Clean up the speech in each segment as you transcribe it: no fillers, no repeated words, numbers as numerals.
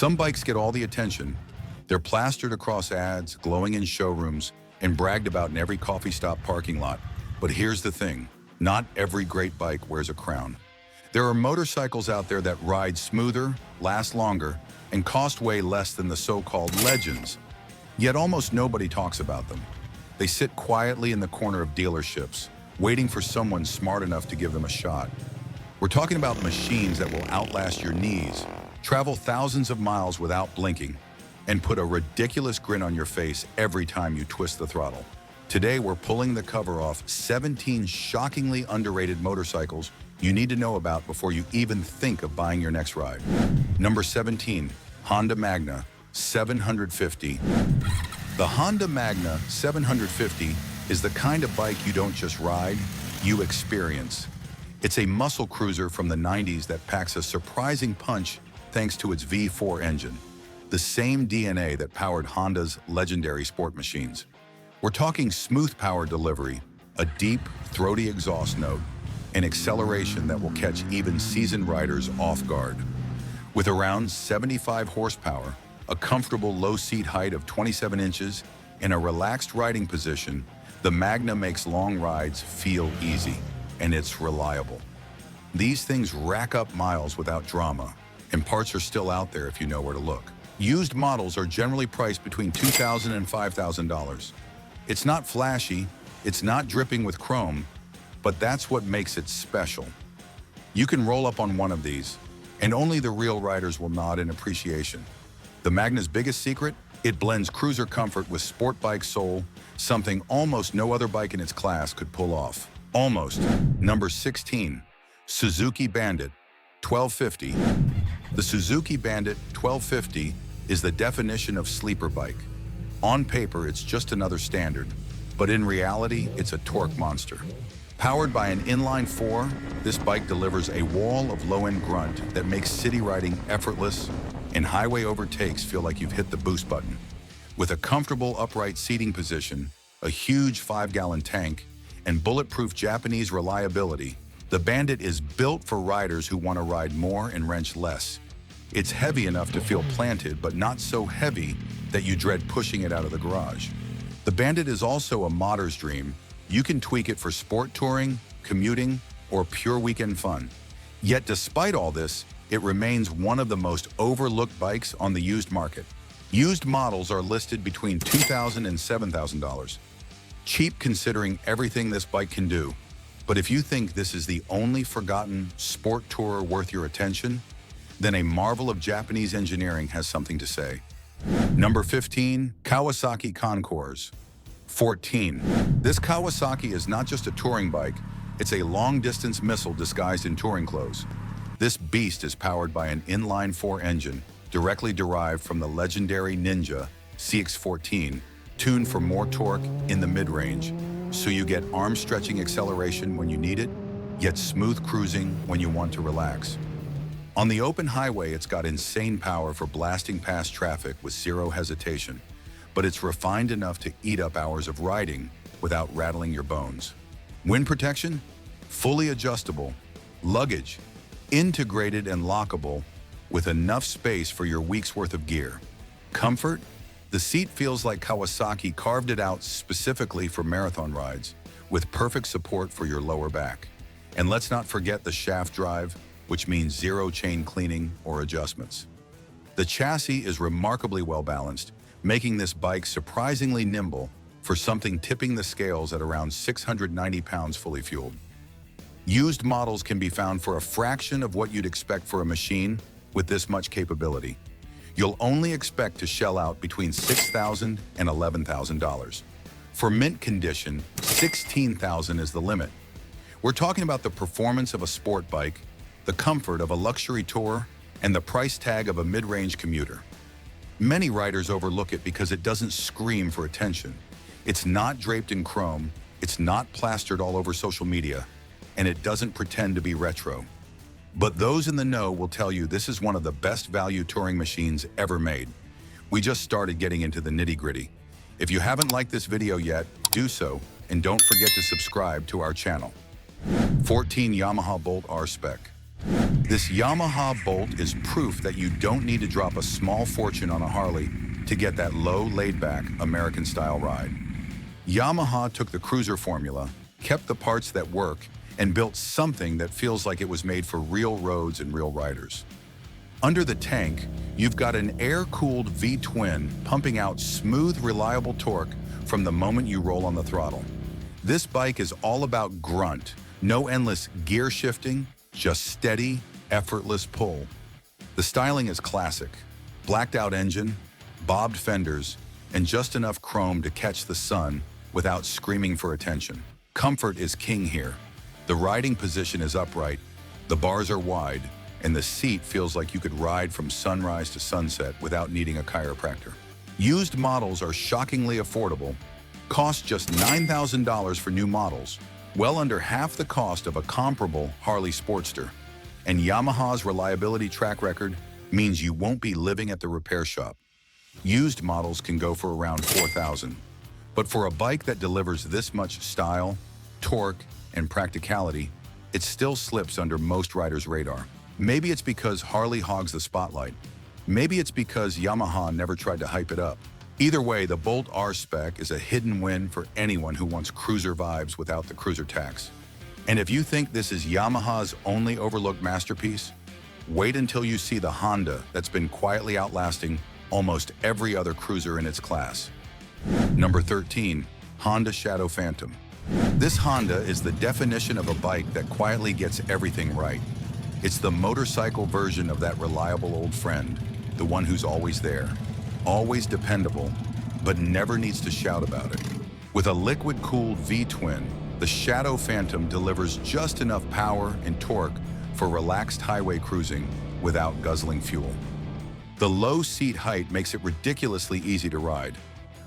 Some bikes get all the attention. They're plastered across ads, glowing in showrooms, and bragged about in every coffee stop parking lot. But here's the thing, not every great bike wears a crown. There are motorcycles out there that ride smoother, last longer, and cost way less than the so-called legends. Yet almost nobody talks about them. They sit quietly in the corner of dealerships, waiting for someone smart enough to give them a shot. We're talking about machines that will outlast your knees, travel thousands of miles without blinking, and put a ridiculous grin on your face every time you twist the throttle. Today, we're pulling the cover off 17 shockingly underrated motorcycles you need to know about before you even think of buying your next ride. Number 17, Honda Magna 750. The Honda Magna 750 is the kind of bike you don't just ride, you experience. It's a muscle cruiser from the 90s that packs a surprising punch thanks to its V4 engine, the same DNA that powered Honda's legendary sport machines. We're talking smooth power delivery, a deep, throaty exhaust note, and acceleration that will catch even seasoned riders off guard. With around 75 horsepower, a comfortable low seat height of 27 inches, and a relaxed riding position, the Magna makes long rides feel easy, and it's reliable. These things rack up miles without drama, and parts are still out there if you know where to look. Used models are generally priced between $2,000 and $5,000. It's not flashy, it's not dripping with chrome, but that's what makes it special. You can roll up on one of these, and only the real riders will nod in appreciation. The Magna's biggest secret? It blends cruiser comfort with sport bike soul, something almost no other bike in its class could pull off. Almost. Number 16, Suzuki Bandit 1250. The Suzuki Bandit 1250 is the definition of sleeper bike. On paper, it's just another standard, but in reality, it's a torque monster. Powered by an inline-4, this bike delivers a wall of low-end grunt that makes city riding effortless and highway overtakes feel like you've hit the boost button. With a comfortable upright seating position, a huge 5-gallon tank, and bulletproof Japanese reliability, the Bandit is built for riders who want to ride more and wrench less. It's heavy enough to feel planted, but not so heavy that you dread pushing it out of the garage. The Bandit is also a modder's dream. You can tweak it for sport touring, commuting, or pure weekend fun. Yet despite all this, it remains one of the most overlooked bikes on the used market. Used models are listed between $2,000 and $7,000. Cheap considering everything this bike can do. But if you think this is the only forgotten sport tourer worth your attention, then a marvel of Japanese engineering has something to say. Number 15, Kawasaki Concors 14. This Kawasaki is not just a touring bike, it's a long-distance missile disguised in touring clothes. This beast is powered by an inline-4 engine, directly derived from the legendary Ninja CX-14, tuned for more torque in the mid-range, so you get arm-stretching acceleration when you need it, yet smooth cruising when you want to relax. On the open highway, it's got insane power for blasting past traffic with zero hesitation, but it's refined enough to eat up hours of riding without rattling your bones. Wind protection? Fully adjustable. Luggage? Integrated and lockable, with enough space for your week's worth of gear. Comfort? The seat feels like Kawasaki carved it out specifically for marathon rides, with perfect support for your lower back. And let's not forget the shaft drive, which means zero chain cleaning or adjustments. The chassis is remarkably well balanced, making this bike surprisingly nimble for something tipping the scales at around 690 pounds fully fueled. Used models can be found for a fraction of what you'd expect for a machine with this much capability. You'll only expect to shell out between $6,000 and $11,000. For mint condition, $16,000 is the limit. We're talking about the performance of a sport bike, the comfort of a luxury tour, and the price tag of a mid-range commuter. Many riders overlook it because it doesn't scream for attention. It's not draped in chrome, it's not plastered all over social media, and it doesn't pretend to be retro. But those in the know will tell you this is one of the best value touring machines ever made. We just started getting into the nitty-gritty. If you haven't liked this video yet, do so, and don't forget to subscribe to our channel. 14 Yamaha Bolt R-Spec. This Yamaha Bolt is proof that you don't need to drop a small fortune on a Harley to get that low, laid-back, American-style ride. Yamaha took the cruiser formula, kept the parts that work, and built something that feels like it was made for real roads and real riders. Under the tank, you've got an air-cooled V-twin pumping out smooth, reliable torque from the moment you roll on the throttle. This bike is all about grunt, no endless gear shifting, just steady, effortless pull. The styling is classic. Blacked out engine, bobbed fenders, and just enough chrome to catch the sun without screaming for attention. Comfort is king here. The riding position is upright, the bars are wide, and the seat feels like you could ride from sunrise to sunset without needing a chiropractor. Used models are shockingly affordable, cost just $9,000 for new models, well under half the cost of a comparable Harley Sportster. And Yamaha's reliability track record means you won't be living at the repair shop. Used models can go for around $4,000. But for a bike that delivers this much style, torque, and practicality, it still slips under most riders' radar. Maybe it's because Harley hogs the spotlight. Maybe it's because Yamaha never tried to hype it up. Either way, the Bolt R-Spec is a hidden win for anyone who wants cruiser vibes without the cruiser tax. And if you think this is Yamaha's only overlooked masterpiece, wait until you see the Honda that's been quietly outlasting almost every other cruiser in its class. Number 13, Honda Shadow Phantom. This Honda is the definition of a bike that quietly gets everything right. It's the motorcycle version of that reliable old friend, the one who's always there, always dependable, but never needs to shout about it. With a liquid-cooled V-twin, the Shadow Phantom delivers just enough power and torque for relaxed highway cruising without guzzling fuel. The low seat height makes it ridiculously easy to ride,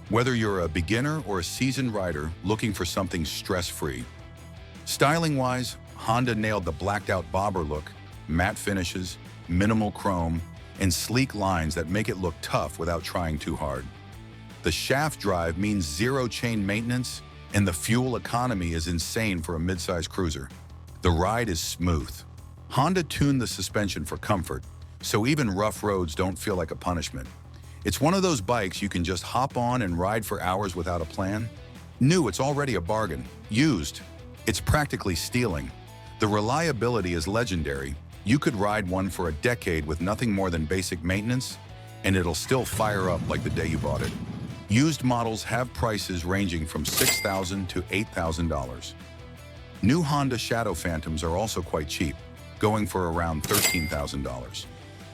whether you're a beginner or a seasoned rider looking for something stress-free. Styling-wise, Honda nailed the blacked-out bobber look, matte finishes, minimal chrome, and sleek lines that make it look tough without trying too hard. The shaft drive means zero chain maintenance, and the fuel economy is insane for a midsize cruiser. The ride is smooth. Honda tuned the suspension for comfort, so even rough roads don't feel like a punishment. It's one of those bikes you can just hop on and ride for hours without a plan. New, it's already a bargain. Used, it's practically stealing. The reliability is legendary. You could ride one for a decade with nothing more than basic maintenance, and it'll still fire up like the day you bought it. Used models have prices ranging from $6,000 to $8,000. New Honda Shadow Phantoms are also quite cheap, going for around $13,000.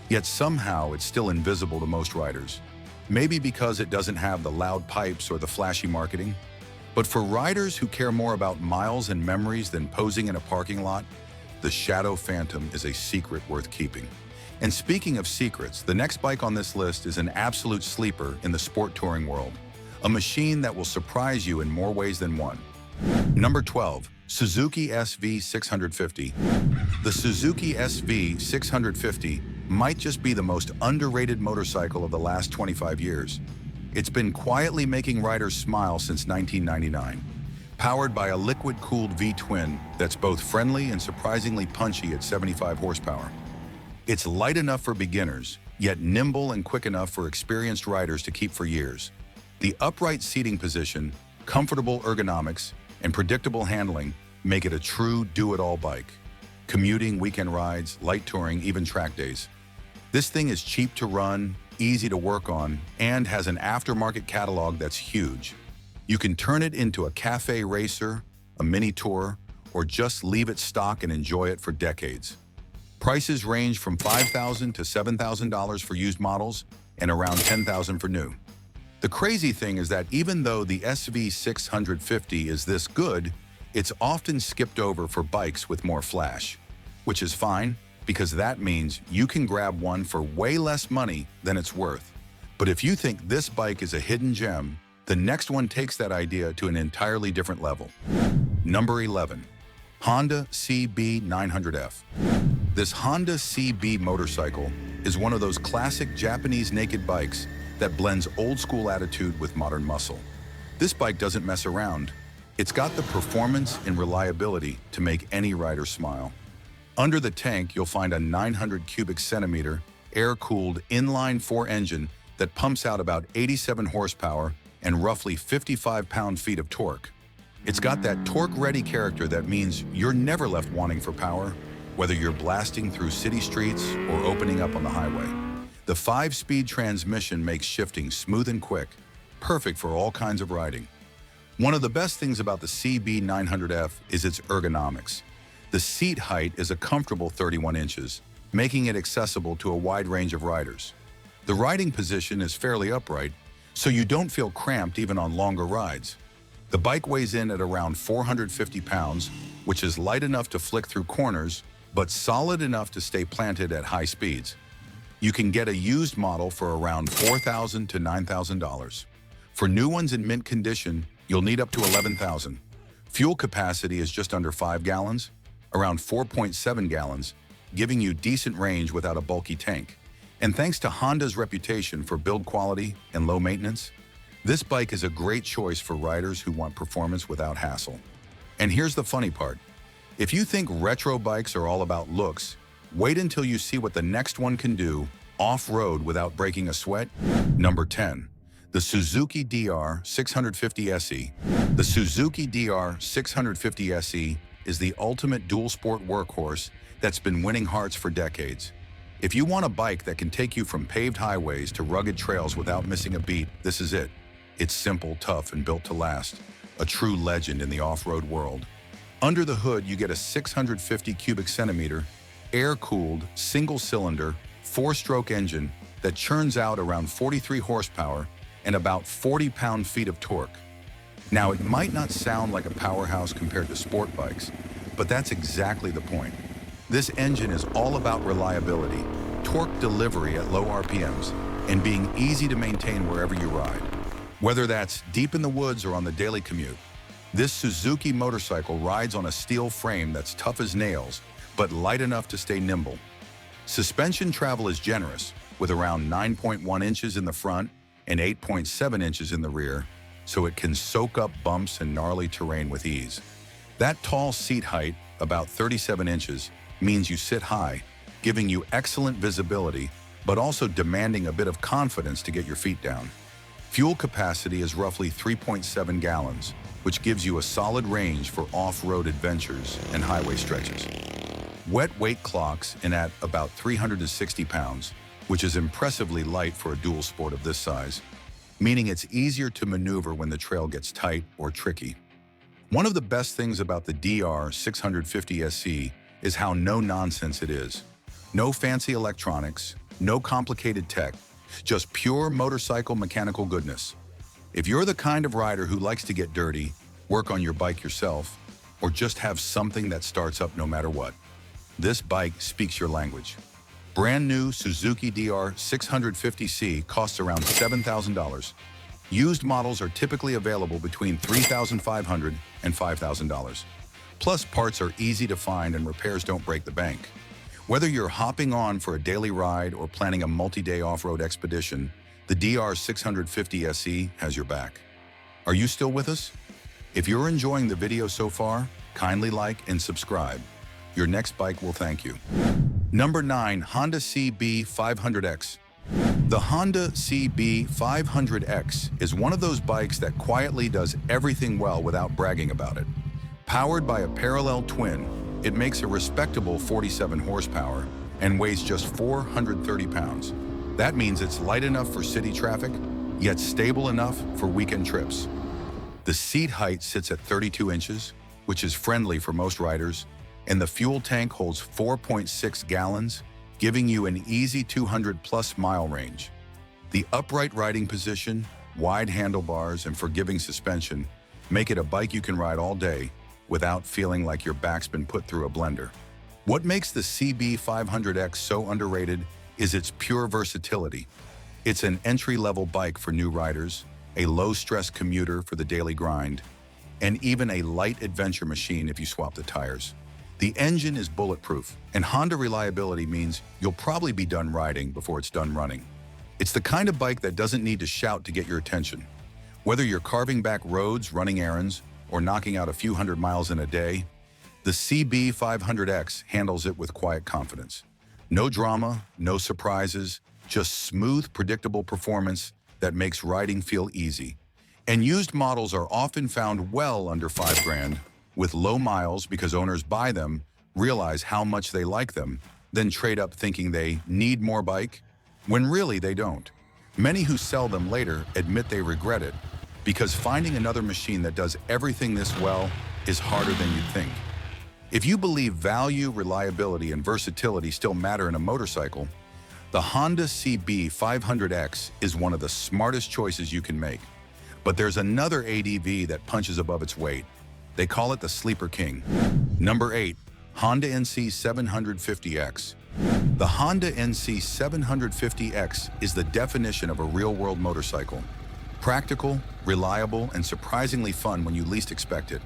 Yet somehow it's still invisible to most riders. Maybe because it doesn't have the loud pipes or the flashy marketing. But for riders who care more about miles and memories than posing in a parking lot, the Shadow Phantom is a secret worth keeping. And speaking of secrets, the next bike on this list is an absolute sleeper in the sport touring world, a machine that will surprise you in more ways than one. Number 12, Suzuki SV650. The Suzuki SV650 might just be the most underrated motorcycle of the last 25 years. It's been quietly making riders smile since 1999. Powered by a liquid-cooled V-twin that's both friendly and surprisingly punchy at 75 horsepower. It's light enough for beginners, yet nimble and quick enough for experienced riders to keep for years. The upright seating position, comfortable ergonomics, and predictable handling make it a true do-it-all bike. Commuting, weekend rides, light touring, even track days. This thing is cheap to run, easy to work on, and has an aftermarket catalog that's huge. You can turn it into a cafe racer, a mini tour, or just leave it stock and enjoy it for decades. Prices range from $5,000 to $7,000 for used models and around $10,000 for new. The crazy thing is that even though the SV650 is this good, it's often skipped over for bikes with more flash, which is fine because that means you can grab one for way less money than it's worth. But if you think this bike is a hidden gem, the next one takes that idea to an entirely different level. Number 11, Honda CB900F. This Honda CB motorcycle is one of those classic Japanese naked bikes that blends old school attitude with modern muscle. This bike doesn't mess around. It's got the performance and reliability to make any rider smile. Under the tank, you'll find a 900 cubic centimeter air-cooled inline-4 engine that pumps out about 87 horsepower and roughly 55 pound-feet of torque. It's got that torque-ready character that means you're never left wanting for power, whether you're blasting through city streets or opening up on the highway. The 5-speed transmission makes shifting smooth and quick, perfect for all kinds of riding. One of the best things about the CB900F is its ergonomics. The seat height is a comfortable 31 inches, making it accessible to a wide range of riders. The riding position is fairly upright, so you don't feel cramped even on longer rides. The bike weighs in at around 450 pounds, which is light enough to flick through corners, but solid enough to stay planted at high speeds. You can get a used model for around $4,000 to $9,000. For new ones in mint condition, you'll need up to $11,000. Fuel capacity is just under 5 gallons, around 4.7 gallons, giving you decent range without a bulky tank. And thanks to Honda's reputation for build quality and low maintenance, this bike is a great choice for riders who want performance without hassle. And here's the funny part. If you think retro bikes are all about looks, wait until you see what the next one can do off-road without breaking a sweat. Number 10. The Suzuki DR650 SE. The Suzuki DR650 SE is the ultimate dual-sport workhorse that's been winning hearts for decades. If you want a bike that can take you from paved highways to rugged trails without missing a beat, this is it. It's simple, tough, and built to last. A true legend in the off-road world. Under the hood, you get a 650 cubic centimeter, air-cooled, single-cylinder, 4-stroke engine that churns out around 43 horsepower and about 40 pound-feet of torque. Now, it might not sound like a powerhouse compared to sport bikes, but that's exactly the point. This engine is all about reliability, torque delivery at low RPMs, and being easy to maintain wherever you ride. Whether that's deep in the woods or on the daily commute, this Suzuki motorcycle rides on a steel frame that's tough as nails, but light enough to stay nimble. Suspension travel is generous, with around 9.1 inches in the front and 8.7 inches in the rear, so it can soak up bumps and gnarly terrain with ease. That tall seat height, about 37 inches, means you sit high, giving you excellent visibility, but also demanding a bit of confidence to get your feet down. Fuel capacity is roughly 3.7 gallons, which gives you a solid range for off-road adventures and highway stretches. Wet weight clocks in at about 360 pounds, which is impressively light for a dual sport of this size, meaning it's easier to maneuver when the trail gets tight or tricky. One of the best things about the DR650 SE is how no-nonsense it is. No fancy electronics, no complicated tech, just pure motorcycle mechanical goodness. If you're the kind of rider who likes to get dirty, work on your bike yourself, or just have something that starts up no matter what, this bike speaks your language. Brand new Suzuki DR650C costs around $7,000. Used models are typically available between $3,500 and $5,000. Plus, parts are easy to find and repairs don't break the bank. Whether you're hopping on for a daily ride or planning a multi-day off-road expedition, the DR650 SE has your back. Are you still with us? If you're enjoying the video so far, kindly like and subscribe. Your next bike will thank you. Number 9. Honda CB500X. The Honda CB500X is one of those bikes that quietly does everything well without bragging about it. Powered by a parallel twin, it makes a respectable 47 horsepower and weighs just 430 pounds. That means it's light enough for city traffic, yet stable enough for weekend trips. The seat height sits at 32 inches, which is friendly for most riders, and the fuel tank holds 4.6 gallons, giving you an easy 200-plus mile range. The upright riding position, wide handlebars, and forgiving suspension make it a bike you can ride all day without feeling like your back's been put through a blender. What makes the CB500X so underrated is its pure versatility. It's an entry-level bike for new riders, a low-stress commuter for the daily grind, and even a light adventure machine if you swap the tires. The engine is bulletproof, and Honda reliability means you'll probably be done riding before it's done running. It's the kind of bike that doesn't need to shout to get your attention. Whether you're carving back roads, running errands, or knocking out a few hundred miles in a day, The CB500X handles it with quiet confidence. No drama, no surprises, just smooth, predictable performance that makes riding feel easy. And used models are often found well under 5 grand, with low miles because owners buy them, realize how much they like them, then trade up thinking they need more bike, when really they don't. Many who sell them later admit they regret it, because finding another machine that does everything this well is harder than you'd think. If you believe value, reliability, and versatility still matter in a motorcycle, the Honda CB500X is one of the smartest choices you can make. But there's another ADV that punches above its weight. They call it the Sleeper King. Number 8. Honda NC750X. The Honda NC750X is the definition of a real-world motorcycle. Practical, reliable, and surprisingly fun when you least expect it.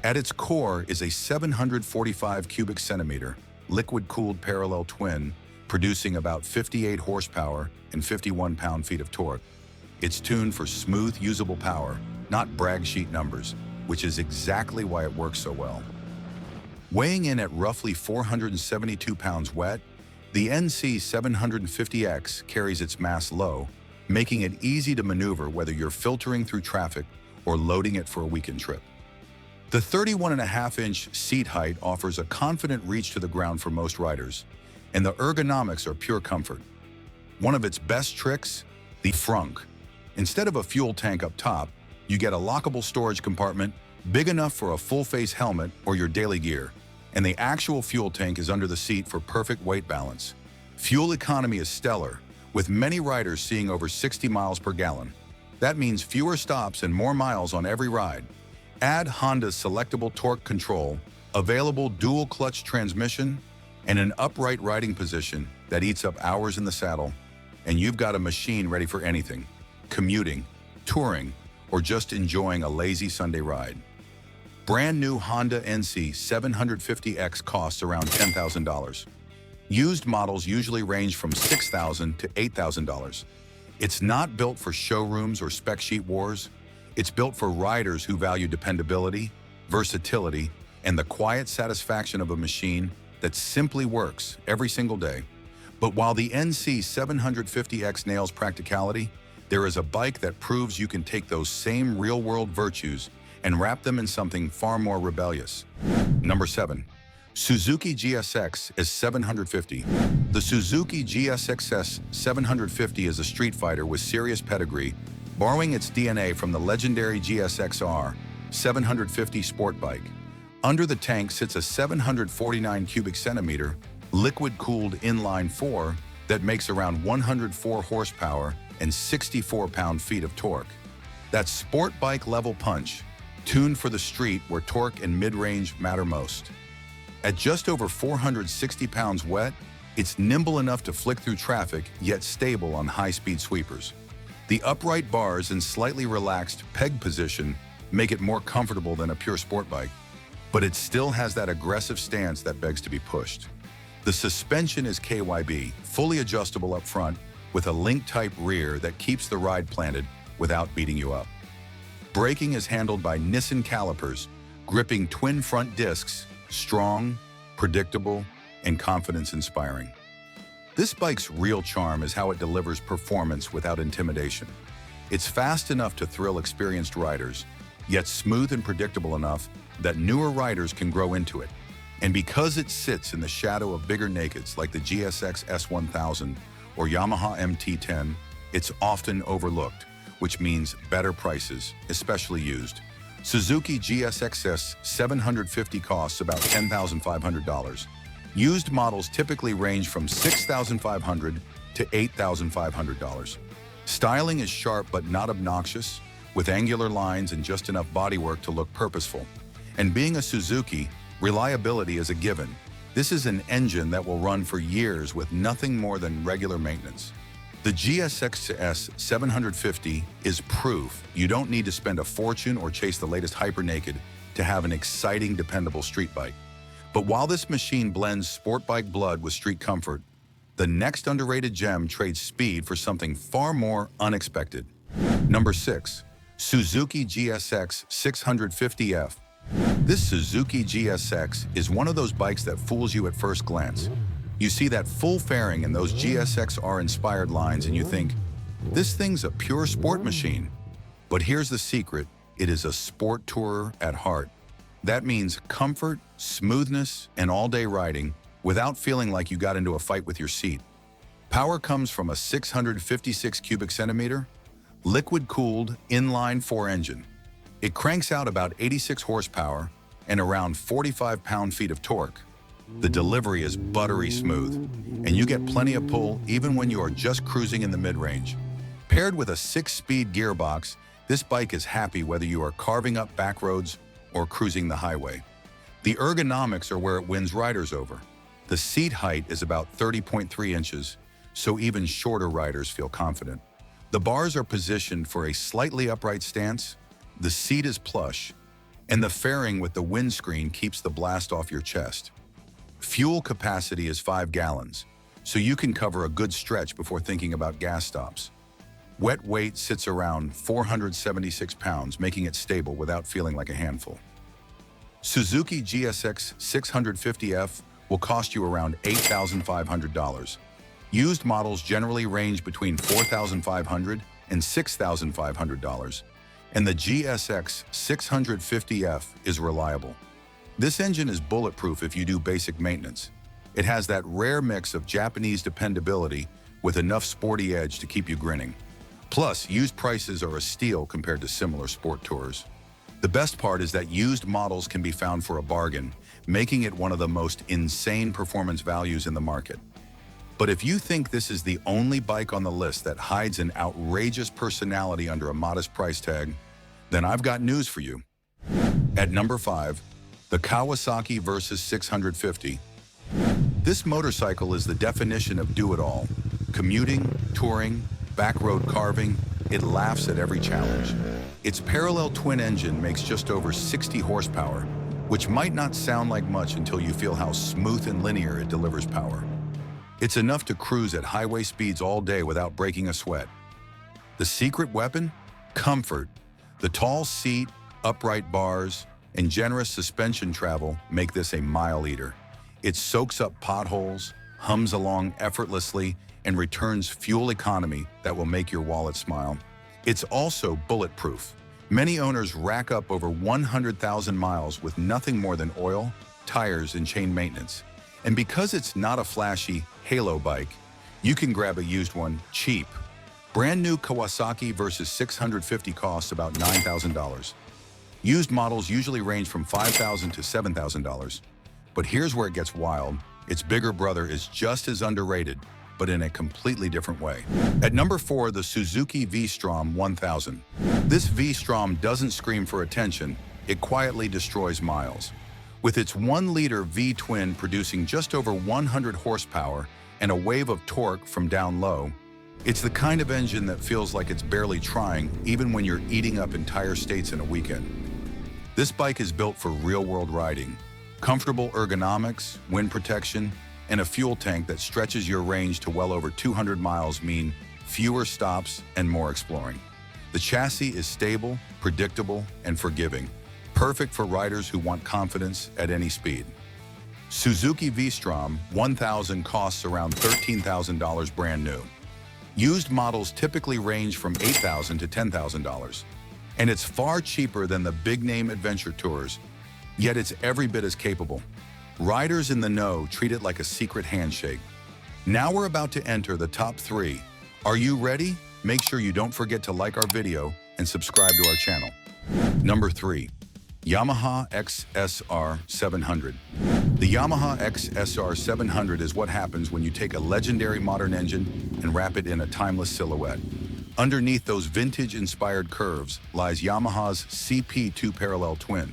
At its core is a 745 cubic centimeter, liquid-cooled parallel twin, producing about 58 horsepower and 51 pound-feet of torque. It's tuned for smooth, usable power, not brag sheet numbers, which is exactly why it works so well. Weighing in at roughly 472 pounds wet, the NC750X carries its mass low, making it easy to maneuver whether you're filtering through traffic or loading it for a weekend trip. The 31.5-inch seat height offers a confident reach to the ground for most riders, and the ergonomics are pure comfort. One of its best tricks? The frunk. Instead of a fuel tank up top, you get a lockable storage compartment big enough for a full-face helmet or your daily gear, and the actual fuel tank is under the seat for perfect weight balance. Fuel economy is stellar, with many riders seeing over 60 miles per gallon. That means fewer stops and more miles on every ride. Add Honda's selectable torque control, available dual-clutch transmission, and an upright riding position that eats up hours in the saddle, and you've got a machine ready for anything: commuting, touring, or just enjoying a lazy Sunday ride. Brand new Honda NC750X costs around $10,000. Used models usually range from $6,000 to $8,000. It's not built for showrooms or spec sheet wars. It's built for riders who value dependability, versatility, and the quiet satisfaction of a machine that simply works every single day. But while the NC750X nails practicality, there is a bike that proves you can take those same real-world virtues and wrap them in something far more rebellious. Number 7. Suzuki GSX S750. The Suzuki GSX S750 is a street fighter with serious pedigree, borrowing its DNA from the legendary GSX-R 750 sport bike. Under the tank sits a 749 cubic centimeter, liquid-cooled inline 4 that makes around 104 horsepower and 64 pound-feet of torque. That's sport bike level punch, tuned for the street where torque and mid-range matter most. At just over 460 pounds wet, it's nimble enough to flick through traffic, yet stable on high-speed sweepers. The upright bars and slightly relaxed peg position make it more comfortable than a pure sport bike, but it still has that aggressive stance that begs to be pushed. The suspension is KYB, fully adjustable up front, with a link-type rear that keeps the ride planted without beating you up. Braking is handled by Nissan calipers, gripping twin front discs, strong, predictable, and confidence-inspiring. This bike's real charm is how it delivers performance without intimidation. It's fast enough to thrill experienced riders, yet smooth and predictable enough that newer riders can grow into it. And because it sits in the shadow of bigger nakeds like the GSX S1000 or Yamaha MT10, it's often overlooked, which means better prices, especially used. Suzuki GSX S750 costs about $10,500. Used models typically range from $6,500 to $8,500. Styling is sharp but not obnoxious, with angular lines and just enough bodywork to look purposeful. And being a Suzuki, reliability is a given. This is an engine that will run for years with nothing more than regular maintenance. The GSX S750 is proof you don't need to spend a fortune or chase the latest hyper-naked to have an exciting, dependable street bike. But while this machine blends sport bike blood with street comfort, the next underrated gem trades speed for something far more unexpected. Number 6. Suzuki GSX 650F. This Suzuki GSX is one of those bikes that fools you at first glance. You see that full fairing and those GSX-R-inspired lines and you think, this thing's a pure sport machine. But here's the secret, it is a sport tourer at heart. That means comfort, smoothness, and all-day riding without feeling like you got into a fight with your seat. Power comes from a 656 cubic centimeter, liquid-cooled, inline-4 engine. It cranks out about 86 horsepower and around 45 pound-feet of torque. The delivery is buttery smooth, and you get plenty of pull even when you are just cruising in the mid-range. Paired with a 6-speed gearbox, this bike is happy whether you are carving up back roads or cruising the highway. The ergonomics are where it wins riders over. The seat height is about 30.3 inches, so even shorter riders feel confident. The bars are positioned for a slightly upright stance, the seat is plush, and the fairing with the windscreen keeps the blast off your chest. Fuel capacity is 5 gallons, so you can cover a good stretch before thinking about gas stops. Wet weight sits around 476 pounds, making it stable without feeling like a handful. Suzuki GSX 650F will cost you around $8,500. Used models generally range between $4,500 and $6,500, and the GSX 650F is reliable. This engine is bulletproof if you do basic maintenance. It has that rare mix of Japanese dependability with enough sporty edge to keep you grinning. Plus, used prices are a steal compared to similar sport tours. The best part is that used models can be found for a bargain, making it one of the most insane performance values in the market. But if you think this is the only bike on the list that hides an outrageous personality under a modest price tag, then I've got news for you. At number 5, the Kawasaki Versys 650. This motorcycle is the definition of do-it-all. Commuting, touring, backroad carving, it laughs at every challenge. Its parallel twin engine makes just over 60 horsepower, which might not sound like much until you feel how smooth and linear it delivers power. It's enough to cruise at highway speeds all day without breaking a sweat. The secret weapon? Comfort. The tall seat, upright bars, and generous suspension travel make this a mile eater. It soaks up potholes, hums along effortlessly, and returns fuel economy that will make your wallet smile. It's also bulletproof. Many owners rack up over 100,000 miles with nothing more than oil, tires, and chain maintenance. And because it's not a flashy halo bike, you can grab a used one cheap. Brand new Kawasaki Versys 650 costs about $9,000. Used models usually range from $5,000 to $7,000. But here's where it gets wild. Its bigger brother is just as underrated, but in a completely different way. At number 4, the Suzuki V-Strom 1000. This V-Strom doesn't scream for attention, it quietly destroys miles. With its 1-liter V-twin producing just over 100 horsepower and a wave of torque from down low, it's the kind of engine that feels like it's barely trying even when you're eating up entire states in a weekend. This bike is built for real-world riding. Comfortable ergonomics, wind protection, and a fuel tank that stretches your range to well over 200 miles mean fewer stops and more exploring. The chassis is stable, predictable, and forgiving, perfect for riders who want confidence at any speed. Suzuki V-Strom 1000 costs around $13,000 brand new. Used models typically range from $8,000 to $10,000, and it's far cheaper than the big-name adventure tours, yet it's every bit as capable. Riders in the know treat it like a secret handshake. Now we're about to enter the top 3. Are you ready? Make sure you don't forget to like our video and subscribe to our channel. Number 3. Yamaha XSR 700. The Yamaha XSR 700 is what happens when you take a legendary modern engine and wrap it in a timeless silhouette. Underneath those vintage-inspired curves lies Yamaha's CP2 parallel twin,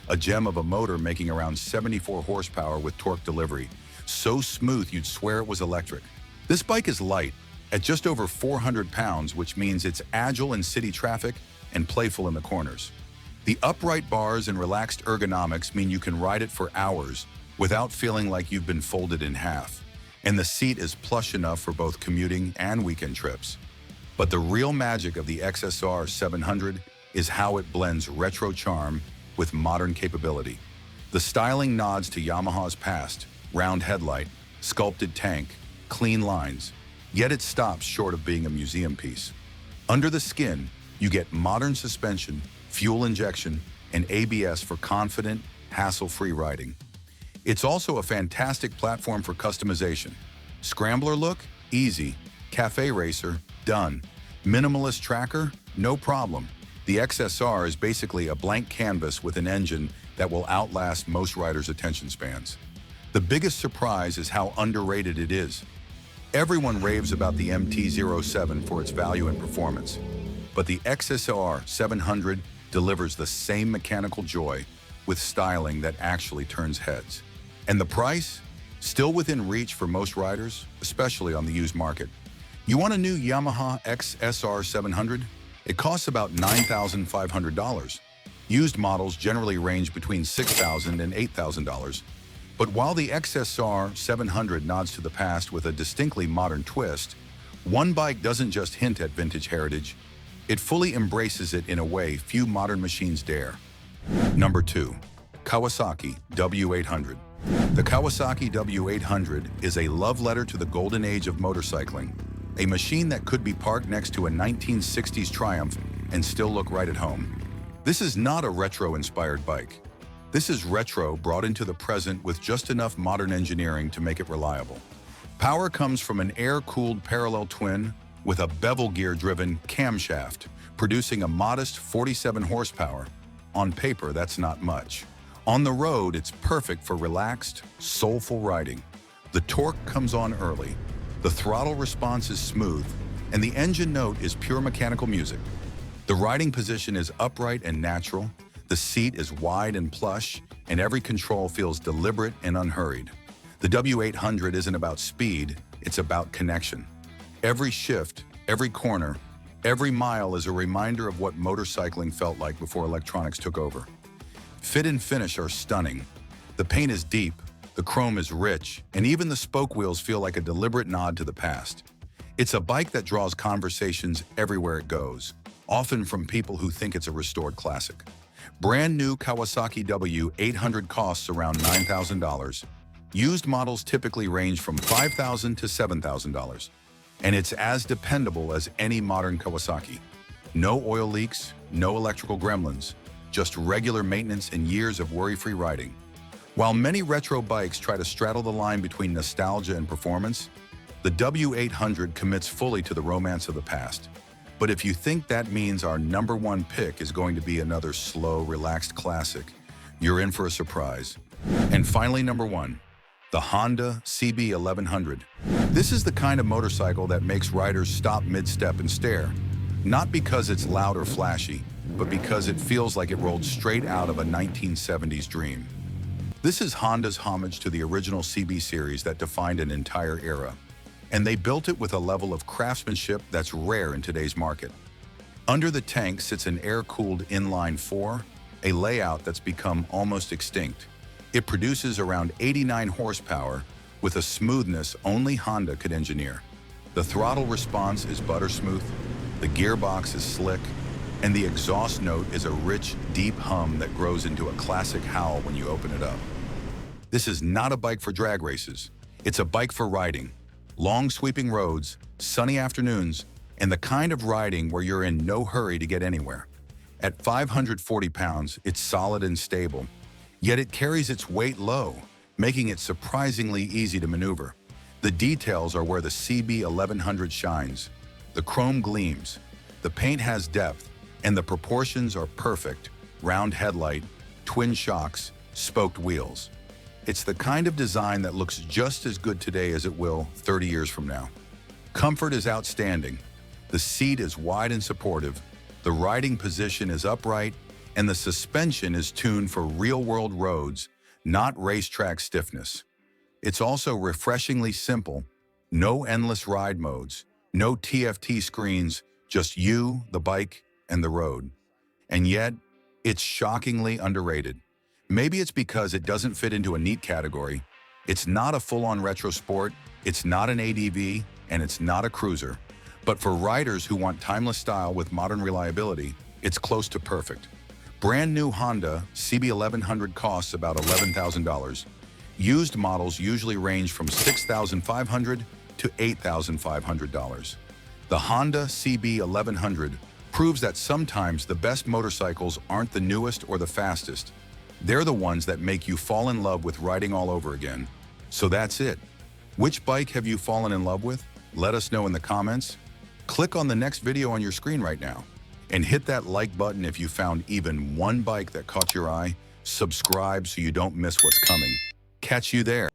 a gem of a motor making around 74 horsepower with torque delivery, so smooth you'd swear it was electric. This bike is light, at just over 400 pounds, which means it's agile in city traffic and playful in the corners. The upright bars and relaxed ergonomics mean you can ride it for hours without feeling like you've been folded in half. And the seat is plush enough for both commuting and weekend trips. But the real magic of the XSR 700 is how it blends retro charm with modern capability. The styling nods to Yamaha's past: round headlight, sculpted tank, clean lines, yet it stops short of being a museum piece. Under the skin, you get modern suspension, fuel injection, and ABS for confident, hassle-free riding. It's also a fantastic platform for customization. Scrambler look? Easy. Cafe racer? Done. Minimalist tracker? No problem. The XSR is basically a blank canvas with an engine that will outlast most riders' attention spans. The biggest surprise is how underrated it is. Everyone raves about the MT-07 for its value and performance, but the XSR 700 delivers the same mechanical joy with styling that actually turns heads. And the price? Still within reach for most riders, especially on the used market. You want a new Yamaha XSR 700? It costs about $9,500. Used models generally range between $6,000 and $8,000. But while the XSR 700 nods to the past with a distinctly modern twist, one bike doesn't just hint at vintage heritage, it fully embraces it in a way few modern machines dare. Number 2. Kawasaki W800. The Kawasaki W800 is a love letter to the golden age of motorcycling, a machine that could be parked next to a 1960s Triumph and still look right at home. This is not a retro-inspired bike. This is retro brought into the present with just enough modern engineering to make it reliable. Power comes from an air-cooled parallel twin with a bevel gear-driven camshaft, producing a modest 47 horsepower. On paper, that's not much. On the road, it's perfect for relaxed, soulful riding. The torque comes on early, the throttle response is smooth, and the engine note is pure mechanical music. The riding position is upright and natural, the seat is wide and plush, and every control feels deliberate and unhurried. The W800 isn't about speed, it's about connection. Every shift, every corner, every mile is a reminder of what motorcycling felt like before electronics took over. Fit and finish are stunning. The paint is deep, the chrome is rich, and even the spoke wheels feel like a deliberate nod to the past. It's a bike that draws conversations everywhere it goes, often from people who think it's a restored classic. Brand new Kawasaki W800 costs around $9,000. Used models typically range from $5,000 to $7,000. And it's as dependable as any modern Kawasaki. No oil leaks, no electrical gremlins, just regular maintenance and years of worry-free riding. While many retro bikes try to straddle the line between nostalgia and performance, the W800 commits fully to the romance of the past. But if you think that means our number one pick is going to be another slow, relaxed classic, you're in for a surprise. And finally, number 1, the Honda CB1100. This is the kind of motorcycle that makes riders stop mid-step and stare, not because it's loud or flashy, but because it feels like it rolled straight out of a 1970s dream. This is Honda's homage to the original CB series that defined an entire era, and they built it with a level of craftsmanship that's rare in today's market. Under the tank sits an air-cooled inline-4, a layout that's become almost extinct. It produces around 89 horsepower with a smoothness only Honda could engineer. The throttle response is butter smooth, the gearbox is slick, and the exhaust note is a rich, deep hum that grows into a classic howl when you open it up. This is not a bike for drag races. It's a bike for riding. Long sweeping roads, sunny afternoons, and the kind of riding where you're in no hurry to get anywhere. At 540 pounds, it's solid and stable, yet it carries its weight low, making it surprisingly easy to maneuver. The details are where the CB1100 shines. The chrome gleams, the paint has depth, and the proportions are perfect. Round headlight, twin shocks, spoked wheels. It's the kind of design that looks just as good today as it will 30 years from now. Comfort is outstanding. The seat is wide and supportive, the riding position is upright, and the suspension is tuned for real-world roads, not racetrack stiffness. It's also refreshingly simple. No endless ride modes, no TFT screens, just you, the bike, and the road. And yet, it's shockingly underrated. Maybe it's because it doesn't fit into a neat category. It's not a full-on retro sport, it's not an ADV, and it's not a cruiser. But for riders who want timeless style with modern reliability, it's close to perfect. Brand new Honda CB1100 costs about $11,000. Used models usually range from $6,500 to $8,500. The Honda CB1100 proves that sometimes the best motorcycles aren't the newest or the fastest. They're the ones that make you fall in love with riding all over again. So that's it. Which bike have you fallen in love with? Let us know in the comments. Click on the next video on your screen right now and hit that like button if you found even one bike that caught your eye. Subscribe so you don't miss what's coming. Catch you there.